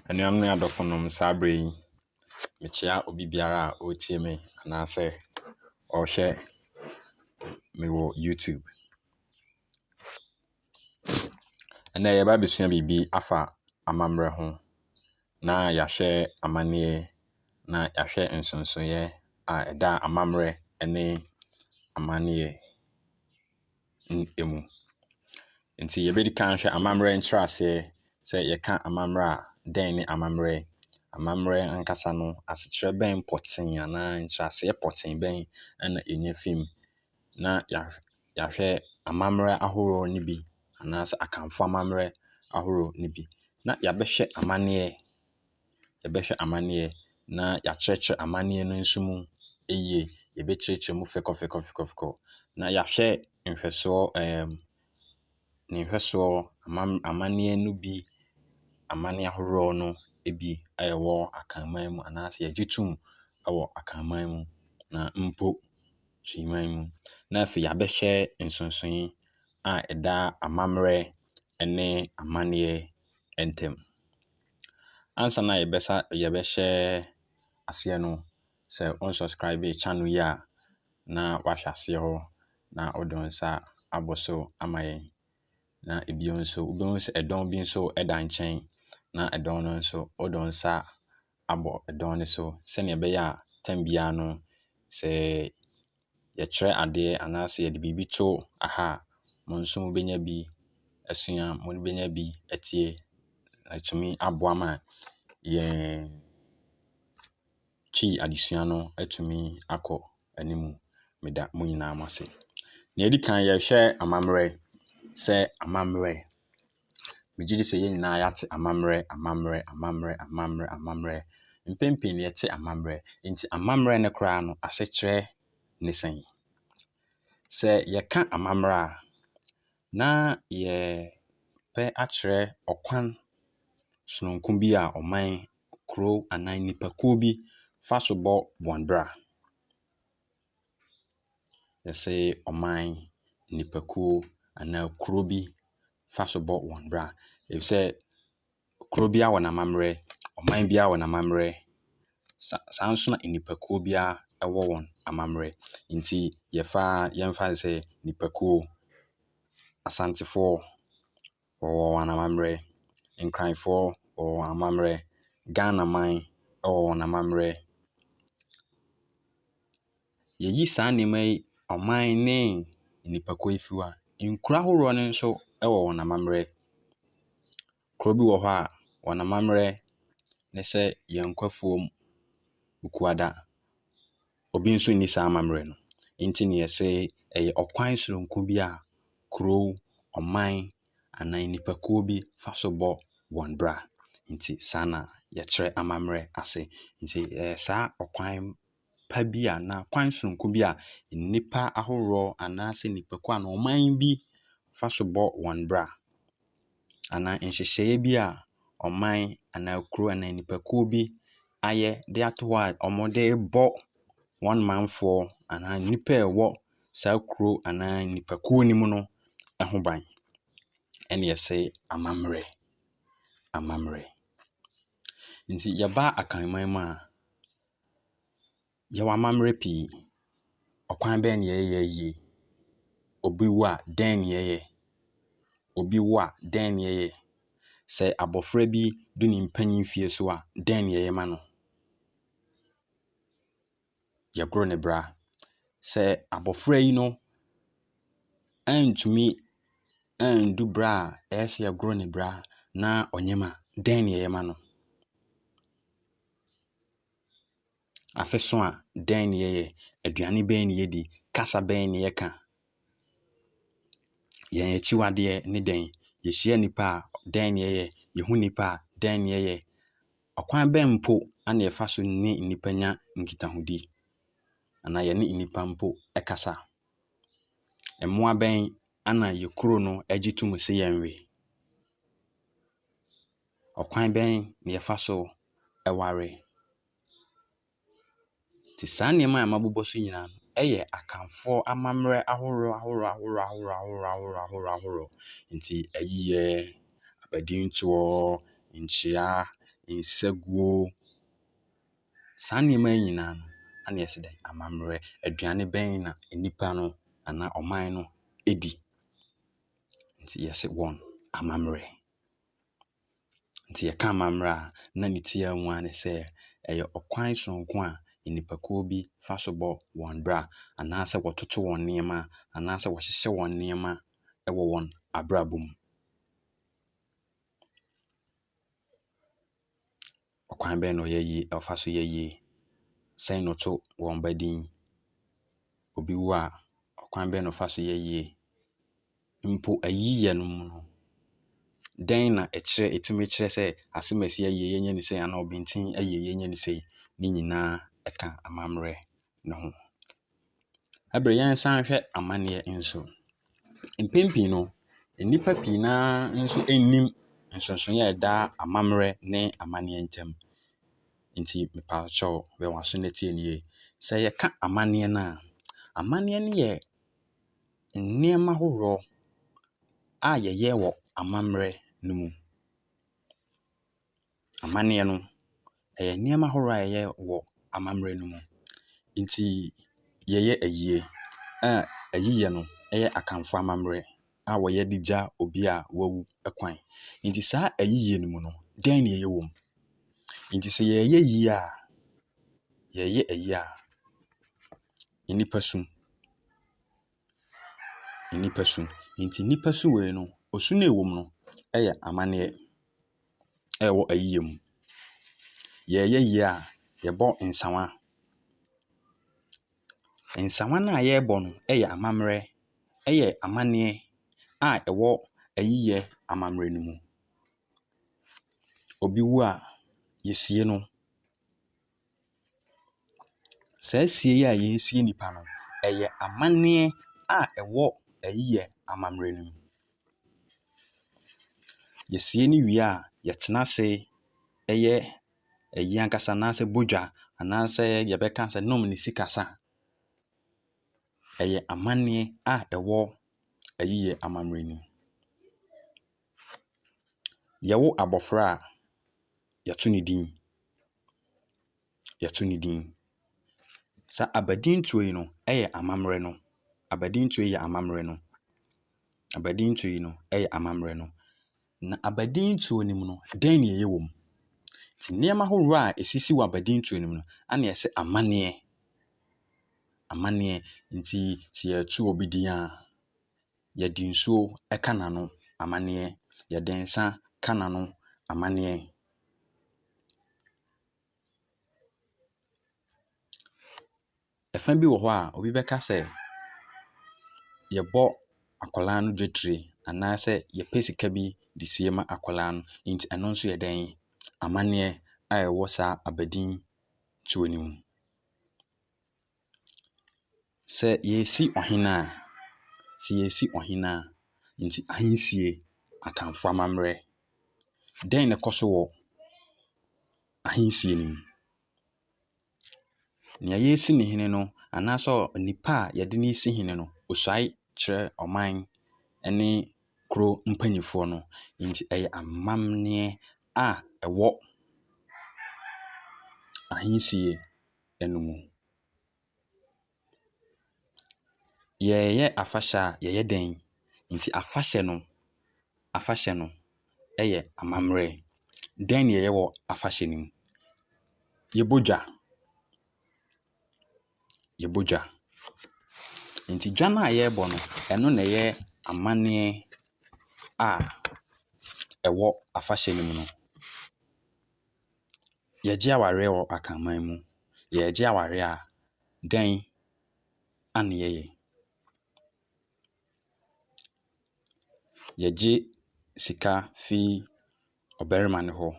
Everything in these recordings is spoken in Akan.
Anuanom ne adɔfonom saa berɛ yi, mekyea obi biara a ɔretie me anaasɛ ɔrehwɛ me wɔ YouTube. Ɛnnɛ yɛba abɛsua biribi afa amammerɛ ho, na yɛahwɛ amanneɛ, na yɛahwɛ nsonsonoeɛ a ɛda amammerɛ ne amanneɛ mu. Nti yɛbɛdi kan hwɛ amammerɛ nkyerɛaseɛ. Sɛ yɛka amammerɛ a, dɛn ne amammerɛ? Amammerɛ ankasa no, asekyerɛ bɛn pɔtee anaa nkyerɛaseɛ pɔtee bɛn na ɛnya fim. Na yɛahwɛ amammerɛ ahoroɔ no bi, anaasɛ Akanfoɔ amammerɛ ahoroɔ no bi. Na yɛabɛhwɛ amanneɛ, na yɛakyerɛkyerɛ amanneɛ no nso mu yie. Yɛbɛkyerɛkyerɛ mu fɛkɔfɛkɔ. Na yɛahwɛ nhwɛsoɔ amanneɛ no bi, amanneɛ ahoroɔ no bi ɛwɔ akanman mu, anaasɛ yɛgye tom wɔ akanman mu, na mpo hwimman mu. Na afei yɛabɛhwɛ nsonsonoeɛ a ɛda amammerɛ ne amanneɛ ntam. Ansa na yɛbɛhyɛ aseɛ no, sɛ unsubscribe channel yi a, na wahwɛ aseɛ hɔ, na wode wo nsa abɔ so ama yɛn. Na ebia nso, wobɛhu sɛ ɛdɔn bi nso da nkyɛn, na ɛdɔn no nso, wode wo nsa abɔ ɛdɔn no so, sɛnea ɛbɛyɛ a time biara no, sɛ yɛkyerɛ adeɛ anaasɛ yɛde biribi to aha a, mo nso mobɛnya bi asua, mo nso mobɛnya bi atie, na atumi aboa ma yɛn twi adesua no atumi akɔ anim. Meda mo nyinaa mo ase. Na yɛdi kan yɛhwɛ amammerɛ. Sɛ amammerɛ, megye di sɛ yɛn nyinaa yɛate amammerɛ. Mpɛn pii no yɛte amammerɛ. Nti amammerɛ no koraa no, asekyerɛ ne sɛn? Sɛ yɛka amammerɛ a, na yɛpɛ akyerɛ ɔkwan soronko bi a ɔman, kurow anaa nnipakuw bi fa so bɔ wɔn bra. Yɛsɛ ɔman, nnipakuw anaa kurow bi fa so bɔ wɔn bra. Ɛfisɛ kurow biara wɔ n'amammerɛ, ɔman biara wɔ n'amammerɛ, saa nso na nnipakuw biara wɔ wɔn amammerɛ. Nti yɛmfa no sɛ nnipakuw, Asantefoɔ wɔwɔ wɔn amammerɛ, Nkramofoɔ wɔwɔ wɔn amammerɛ, Ghanaman wɔwɔ wɔn amammerɛ. Yɛyi saa nneɛma yi, ɔman ne nnipakuw yi firi hɔ a, nkuro ahoroɔ no nso wɔ wɔn amammerɛ. Kuro bi wɔ hɔ a wɔn amammerɛ ne sɛ yɛnkwafuo bukuada. Obi nso nni saa amammerɛ no. Nti na yɛsɛ ɛyɛ ɔkwan soronko bi a kurow, ɔman anaa nnipakuw bi fa so bɔ wɔn bra. Nti saa na yɛkyerɛ amammerɛ ase. Nti saa ɔkwan pa bi a, anaa kwan soronko bi a nnipa ahoroɔ anaasɛ nnipakuw anaa ɔman bi fa so bɔ wɔn bra, anaa nhyehyɛeɛ bi a ɔman anaa kurow anaa nnipakuw bi ayɛ de ato hɔ a wɔde bɔ wɔn manfoɔ anaa nnipa a ɛwɔ saa kurow anaa nnipakuw no mu no ho ban, ɛna yɛsɛ amammerɛ. Nti yɛba akanman mu a, yɛwɔ amammerɛ pii. Ɔkwan bɛn na yɛyɛ yie? Obi wu a, dɛn na yɛyɛ? Sɛ abɔfra bi du ne mpanyin fie so a, dɛn na yɛyɛ ma no? Yɛgoro ne bra. Sɛ abɔfra yi no antumi andu bra a ɛyɛ sɛ yɛgoro ne bra na ɔnyam a, dɛn na yɛyɛ ma no? Afe so a, dɛn na yɛyɛ? Aduane bɛn na yɛdi? Kasa bɛn na yɛka? Yɛn akyiwadeɛ ne dɛn? Yɛhyia nnipa a, dɛn na yɛyɛ? Yɛhu nnipa a, dɛn na yɛyɛ? Ɔkwan bɛn mpo ana yɛfa so ne nnipa nya nkitahudi? Anaa yɛne nnipa mpo kasa? Mmoa bɛn ana yɛ kurow no agye tom sɛ yɛnwe? Ɔkwan bɛn na yɛfa so ware? Nti saa nneɛma a mabobɔ so nyinaa no, ɛyɛ Akanfoɔ amammerɛ ahoroɔ. Nti Ayiyɔ, Abadintoɔ, nkyea, nsaguo. Saa nneɛma yi nyinaa no, ana yɛse dɛn amammerɛ. Aduane bɛn na nnipa no anaa ɔman no di. Nti yɛse wɔn amammerɛ. Nti yɛka amammerɛ a, na ne tia mu ara ne sɛ ɛyɛ ɔkwan soronko a nnipakuw bi fa so bɔ wɔn bra, anaasɛ wɔtoto wɔn nneɛma, anaasɛ wɔhyehyɛ wɔn nneɛma wɔ wɔn abrabɔ mu. Ɔkwan bɛn na ɔfa so yɛ yie? Sɛn na ɔto wɔn ba din? Obi wu a, ɔkwan bɛn na ɔfa so yɛ yie? Mpo ayiyɛ no mu no, dɛn na ɛtumi kyerɛ sɛ asɛm a ɛsi ayie yɛnyɛ ne sei, anaa ɔbɛntin ayie yɛnyɛ ne sei? Ne nyinaa ɛka amammerɛ no ho. Ɛberɛ yɛnsan hwɛ amanneɛ nso. Mpɛn pii no, nnipa pii naa nso nnim nsonsonoeɛ a ɛda amammerɛ ne amanneɛ ntam. Nti mepaakyɛw bɛ w'aso na tie ne yie. Sɛ yɛka amanneɛ no a, amanneɛ no yɛ nneɛma ahodoɔ a yɛyɛ wɔ amammerɛ no mu. Amanneɛ no, ɛyɛ nneɛma ahodoɔ a yɛyɛ wɔ amammerɛ no mu. Nti yɛyɛ ayie a ayiyɛ no ɛyɛ Akanfoɔ amammerɛ a wɔyɛ de gya obi a wawu kwan. Nti saa ayiyɛ no mu no, dɛn na yɛyɛ wɔ mu? Nti sɛ yɛyɛ ayie a, nnipa sum. Nti nnipa su wei no, osu no a ɛwɔ mu no ɛyɛ amanneɛ a ɛwɔ ayiyɛ mu. Yɛyɛ yie a, yɛbɔ nsawa. Nsawa no a yɛrebɔ no yɛ amammerɛ, ɛyɛ amanneɛ a ɛwɔ ayiyɛ amammerɛ no mu. Obi wu a, yɛsie no. Saa sie yi a yɛresie nipa no, ɛyɛ amanneɛ a ɛwɔ ayiyɛ amammerɛ no mu. Yɛsie no wie a, yɛtena ase ɛyɛ ayi ankasa, anaasɛ bodwa, anaasɛ yɛbɛka sɛ nom ne sikasa. Ɛyɛ amanneɛ a ɛwɔ ayiyɛ amammerɛ no mu. Yɛwo abɔfra a, yɛto ne din. Saa Abadintoɔ yi no yɛ amammerɛ no. Abadintoɔ yi yɛ amammerɛ no. Na Abadintoɔ no mu no, dɛn na yɛyɛ wɔ mu? Nti nneɛma ahodoɔ a ɛsisi wɔ Abadintoɔ no mu no, ana yɛsɛ amanneɛ. Nti sɛ yɛatu obi din a, yɛde nsuo ka n'ano, amanneɛ. Yɛde nsa ka n'ano, amanneɛ. Ɛfa bi wɔ hɔ a obi bɛka sɛ yɛbɔ akwadaa no dwetire, anaasɛ yɛpɛ sika bi de sie ma akwadaa no. Nti ɛno nso yɛ dɛn? Amanneɛ a ɛwɔ saa Abadintoɔ no mu. Sɛ yɛresi ɔhene a, nti Ahensie, Akanfoɔ amammerɛ. Dɛn na ɛkɔ so wɔ Ahensie no mu? Nea yɛresi ne hene no, anaasɛ nipa a yɛde no resi hene no, ɔsuae kyerɛ ɔman ne kuro mpanimfoɔ no. Nti ɛyɛ amanneɛ a ɛwɔ Ahensie no mu. Yɛyɛ Afahyɛ a, yɛyɛ dɛn? Nti Afahyɛ no yɛ amammerɛ. Dɛn na yɛyɛ wɔ Afahyɛ no mu? Yɛbɔ dwa. Nti dwa no a yɛrebɔ no, ɛno na ɛyɛ amanneɛ a ɛwɔ Afahyɛ no mu no. Yɛgye awareɛ wɔ akraman mu. Yɛregye awareɛ a, dɛn ana yɛyɛ? Yɛgye sika firi ɔbarima no hɔ,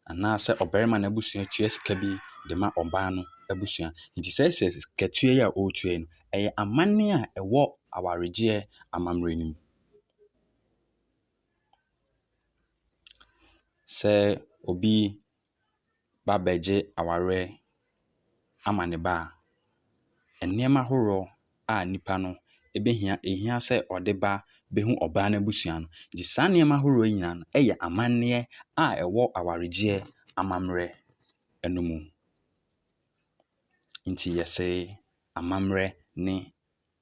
anaasɛ ɔbarima no abusua tua sika bi de ma ɔbaa no abusua. Nti saa sikatua yi a ɔretua yi no, ɛyɛ amanneɛ a ɛwɔ awaregyeɛ amammerɛ no mu. Sɛ obi ba bɛgye awareɛ ama ne ba a, nneɛma ahodoɔ a nipa no ɛhia sɛ ɔde ba bɛhu ɔbaa no abusua no. Nti saa nneɛma ahoroɔ yi nyinaa no ɛyɛ amanneɛ a ɛwɔ awaregyeɛ amammerɛ no mu. Nti yɛsɛ amammerɛ ne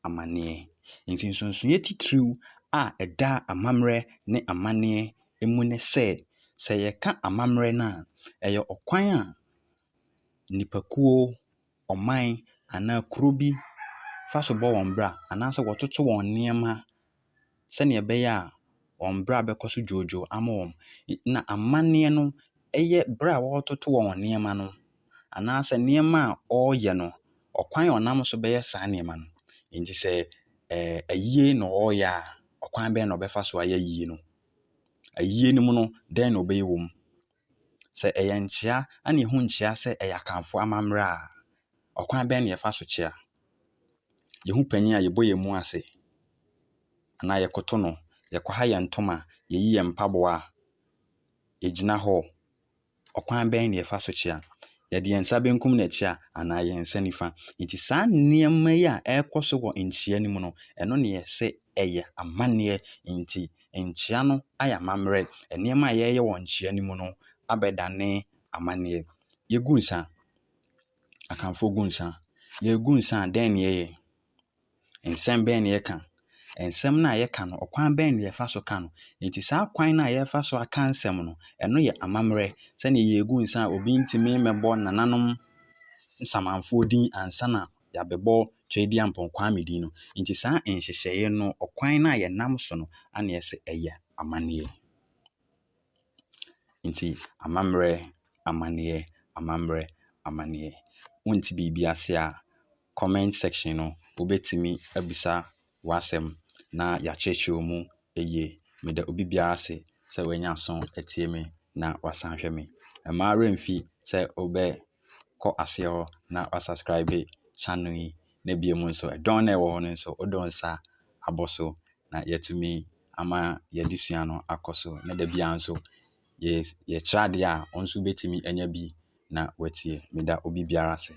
amanneɛ. Nti nsonsonoeɛ titiriw a ɛda amammerɛ ne amanneɛ mu ne sɛ yɛka amammerɛ no a, ɛyɛ ɔkwan a nnipakuw, ɔman anaa kurow bi fa so bɔ wɔn bra anaasɛ wɔtoto wɔn nneɛma sɛnea ɛbɛyɛ a wɔn bra bɛkɔ so dwoodwoo ama wɔn. Na amanneɛ no ɛyɛ bere a wɔretoto wɔn nneɛma no anaasɛ nneɛma a wɔreyɛ no, ɔkwan a ɔnam so bɛyɛ saa nneɛma no. Nti sɛ ayie na ɔreyɛ a, ɔkwan bɛn na ɔbɛfa so ayɛ ayie no. Ayie no mu no, dɛn na ɔbɛyɛ wɔ mu. Sɛ ɛyɛ nkyea a na yɛhu nkyea sɛ ɛyɛ Akanfoɔ amammerɛ a, ɔkwan bɛn na yɛfa so kyea. Yɛhu panyin a yɛbɔ yɛn mu ase anaa yɛkoto no, yɛkɔha yɛn ntoma, yɛyi yɛn mpaboa a yɛgyina hɔ, ɔkwan bɛn na yɛfa so kyea. Yɛde yɛn nsa benkum na ɛkyea anaa yɛn nsa nifa. Nti saa nneɛma yi a ɛrekɔ so wɔ nkyea no mu no, ɛno na yɛsɛ ɛyɛ amanneɛ. Nti nkyea no ayɛ amammerɛ. Nneɛma a yɛreyɛ wɔ nkyea no mu no abɛdane amanneɛ. Yɛgu nsa, Akanfoɔ gu nsa. Yɛgu nsa a dɛn na yɛyɛ? Nsɛm bɛn na yɛka? Nsɛm no a yɛka no, ɔkwan bɛn na yɛfa so ka no. Nti saa kwan no a yɛfa so aka nsɛm no, ɛno yɛ amammerɛ. Sɛnea yɛgu nsa a obi ntumi mmɛbɔ nananom nsamanfoɔ din ansa na yɛabɛbɔ Twɛdi Ampɔn Kwame din no. Nti saa nhyehyɛeɛ no, ɔkwan no a yɛnam so no ana yɛsɛ ɛyɛ amanneɛ. Nti amammerɛ, amanneɛ, amammerɛ, amanneɛ. Wonte biribi ase a, comment section no wobɛtumi abisa w'asɛm na yɛakyerɛkyerɛ mu yie. Meda obi biara ase sɛ wanya aso atie me na wasan hwɛ me. Ɛmaa remfi sɛ wobɛkɔ aseɛ hɔ na wasubscribe channel yi. Na bio mu nso ɛdɔn na ɛwɔ hɔ no nso wodɔ nsa abɔ so na yɛtumi ama yɛadesua no akɔ so. Na da biara nso yɛkyerɛ adeɛ a wo nso bɛtumi anya bi na watie. Meda obi biara ase.